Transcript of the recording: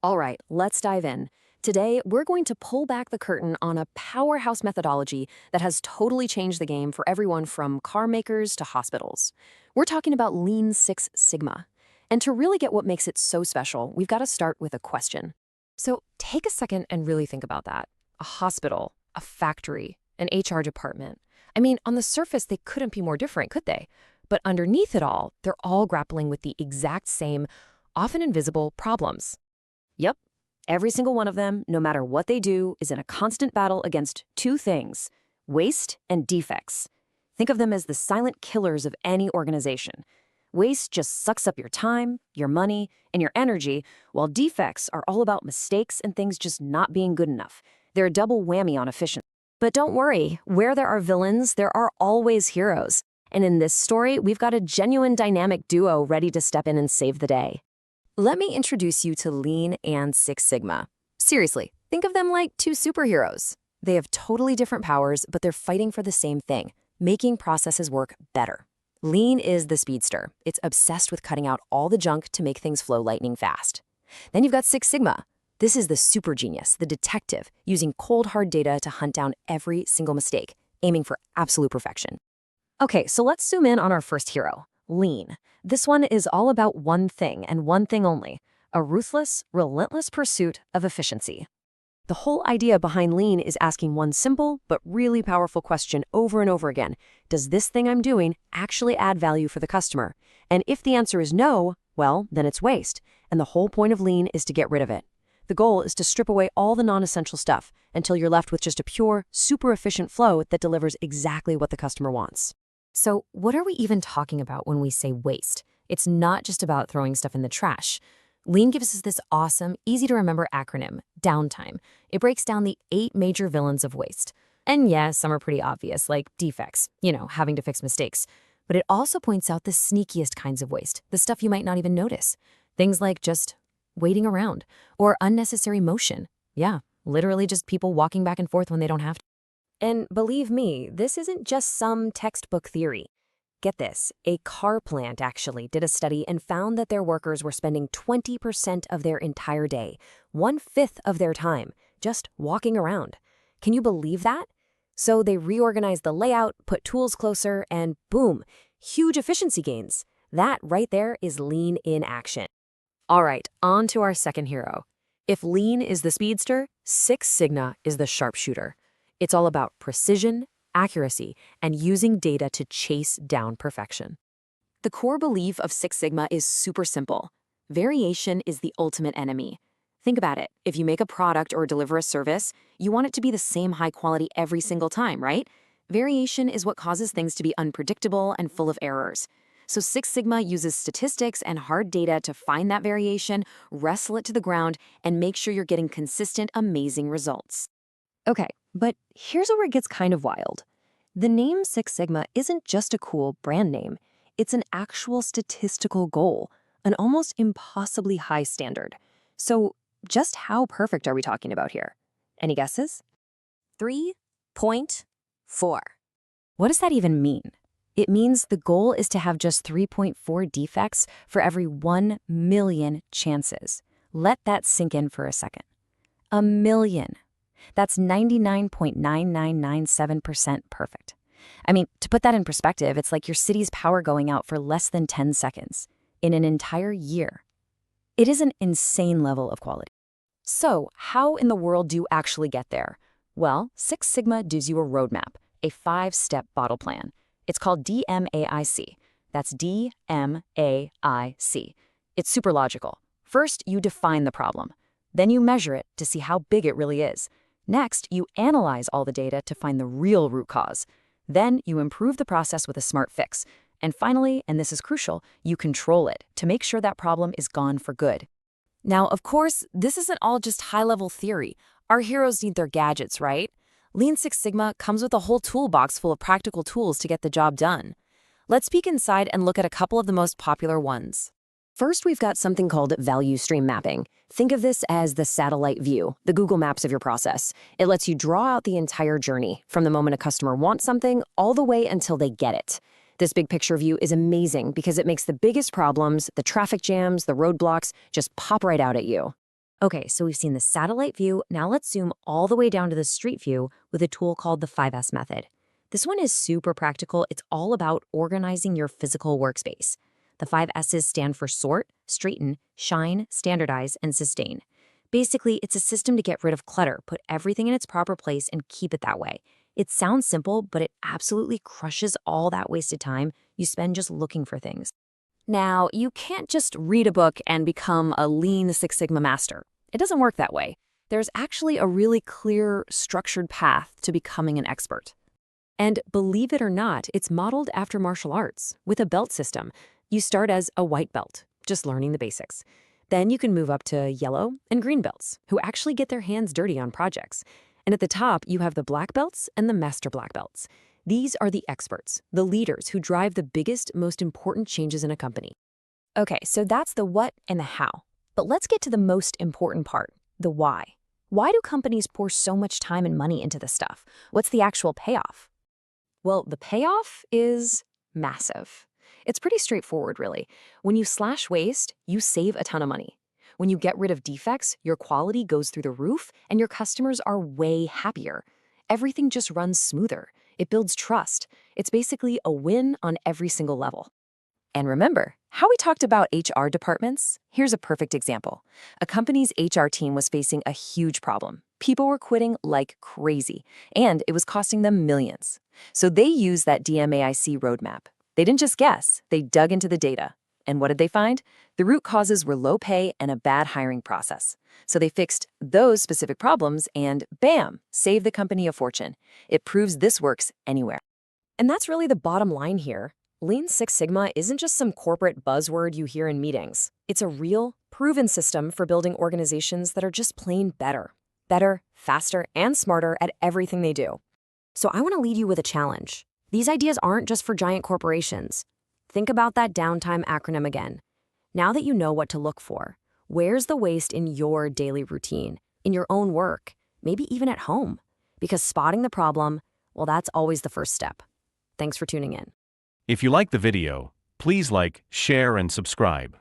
All right, let's dive in. Today, we're going to pull back the curtain on a powerhouse methodology that has totally changed the game for everyone from car makers to hospitals. We're talking about Lean Six Sigma. And to really get what makes it so special, we've got to start with a question. So take a second and really think about that. A hospital, a factory, an HR department. I mean, on the surface, they couldn't be more different, could they? But underneath it all, they're all grappling with the exact same, often invisible problems. Yep. Every single one of them, no matter what they do, is in a constant battle against two things: waste and defects. Think of them as the silent killers of any organization. Waste just sucks up your time, your money, and your energy, while defects are all about mistakes and things just not being good enough. They're a double whammy on efficiency. But don't worry, where there are villains, there are always heroes. And in this story, we've got a genuine dynamic duo ready to step in and save the day. Let me introduce you to Lean and Six Sigma. Seriously, think of them like two superheroes. They have totally different powers, but they're fighting for the same thing: making processes work better. Lean is the speedster. It's obsessed with cutting out all the junk to make things flow lightning fast. Then you've got Six Sigma. This is the super genius, the detective, using cold, hard data to hunt down every single mistake, aiming for absolute perfection. Okay, so let's zoom in on our first hero, Lean. This one is all about one thing and one thing only: a ruthless, relentless pursuit of efficiency. The whole idea behind Lean is asking one simple but really powerful question over and over again: does this thing I'm doing actually add value for the customer? And if the answer is no, well, then it's waste. And the whole point of Lean is to get rid of it. The goal is to strip away all the non-essential stuff until you're left with just a pure, super efficient flow that delivers exactly what the customer wants. So what are we even talking about when we say waste? It's not just about throwing stuff in the trash. Lean gives us this awesome, easy-to-remember acronym, downtime. It breaks down the 8 major villains of waste. And yeah, some are pretty obvious, like defects, having to fix mistakes. But it also points out the sneakiest kinds of waste, the stuff you might not even notice. Things like just waiting around or unnecessary motion. Yeah, literally just people walking back and forth when they don't have to. And believe me, this isn't just some textbook theory. Get this, a car plant actually did a study and found that their workers were spending 20% of their entire day, 1/5 of their time, just walking around. Can you believe that? So they reorganized the layout, put tools closer, and boom, huge efficiency gains. That right there is Lean in action. All right, on to our second hero. If Lean is the speedster, Six Sigma is the sharpshooter. It's all about precision, accuracy, and using data to chase down perfection. The core belief of Six Sigma is super simple. Variation is the ultimate enemy. Think about it. If you make a product or deliver a service, you want it to be the same high quality every single time, right? Variation is what causes things to be unpredictable and full of errors. So Six Sigma uses statistics and hard data to find that variation, wrestle it to the ground, and make sure you're getting consistent, amazing results. Okay, but here's where it gets kind of wild. The name Six Sigma isn't just a cool brand name. It's an actual statistical goal, an almost impossibly high standard. So just how perfect are we talking about here? Any guesses? 3.4. What does that even mean? It means the goal is to have just 3.4 defects for every 1 million chances. Let that sink in for a second. 1 million. That's 99.9997% perfect. I mean, to put that in perspective, it's like your city's power going out for less than 10 seconds in an entire year. It is an insane level of quality. So, how in the world do you actually get there? Well, Six Sigma gives you a roadmap, a 5-step bottle plan. It's called DMAIC. That's DMAIC. It's super logical. First, you define the problem. Then you measure it to see how big it really is. Next, you analyze all the data to find the real root cause. Then you improve the process with a smart fix. And finally, and this is crucial, you control it to make sure that problem is gone for good. Now, of course, this isn't all just high-level theory. Our heroes need their gadgets, right? Lean Six Sigma comes with a whole toolbox full of practical tools to get the job done. Let's peek inside and look at a couple of the most popular ones. First, we've got something called value stream mapping. Think of this as the satellite view, the Google Maps of your process. It lets you draw out the entire journey, from the moment a customer wants something all the way until they get it. This big picture view is amazing because it makes the biggest problems, the traffic jams, the roadblocks, just pop right out at you. Okay, so we've seen the satellite view. Now let's zoom all the way down to the street view with a tool called the 5S method. This one is super practical. It's all about organizing your physical workspace. The 5S's stand for sort, straighten, shine, standardize, and sustain. Basically, it's a system to get rid of clutter, put everything in its proper place, and keep it that way. It sounds simple, but it absolutely crushes all that wasted time you spend just looking for things. Now, you can't just read a book and become a Lean Six Sigma master. It doesn't work that way. There's actually a really clear, structured path to becoming an expert. And believe it or not, it's modeled after martial arts with a belt system. You start as a white belt, just learning the basics. Then you can move up to yellow and green belts, who actually get their hands dirty on projects. And at the top, you have the black belts and the master black belts. These are the experts, the leaders who drive the biggest, most important changes in a company. Okay, so that's the what and the how. But let's get to the most important part, the why. Why do companies pour so much time and money into this stuff? What's the actual payoff? Well, the payoff is massive. It's pretty straightforward, really. When you slash waste, you save a ton of money. When you get rid of defects, your quality goes through the roof and your customers are way happier. Everything just runs smoother. It builds trust. It's basically a win on every single level. And remember how we talked about HR departments? Here's a perfect example. A company's HR team was facing a huge problem. People were quitting like crazy, and it was costing them millions. So they used that DMAIC roadmap. They didn't just guess, they dug into the data. And what did they find? The root causes were low pay and a bad hiring process. So they fixed those specific problems and bam, saved the company a fortune. It proves this works anywhere. And that's really the bottom line here. Lean Six Sigma isn't just some corporate buzzword you hear in meetings. It's a real, proven system for building organizations that are just plain better. Better, faster, and smarter at everything they do. So I want to leave you with a challenge. These ideas aren't just for giant corporations. Think about that downtime acronym again. Now that you know what to look for, where's the waste in your daily routine, in your own work, maybe even at home? Because spotting the problem, well, that's always the first step. Thanks for tuning in. If you like the video, please like, share, and subscribe.